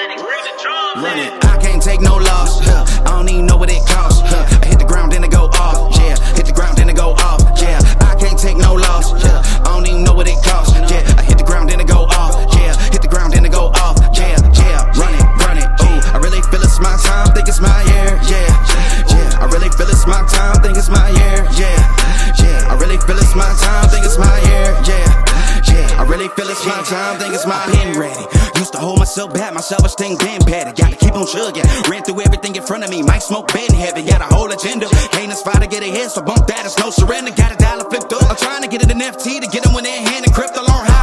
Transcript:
Run it, I can't take no loss. I don't even know what it costs. I hit the ground, then it go off. Yeah, hit the ground, then it go off. Yeah, I can't take no loss. I don't even know what it costs. Yeah, I hit the ground, then it go off. Yeah, hit the ground, then it go off. Yeah, run it. Ooh, I really feel it's my time, think it's my year. Yeah, I really feel it's my time, think it's my year. Yeah, I really feel it's my time, think it's my year. Yeah, I really feel it's my time, think it's my pen ready. Used to hold myself back, my self-esteem been petty. Gotta keep on chugging, ran through everything in front of me. Might smoke bed heavy, got a whole agenda. Can't aspire to get ahead, so bump that, it's no surrender. Got a dollar flipped up, I'm trying to get it an FT to get them when they're hand and crypto. Learn how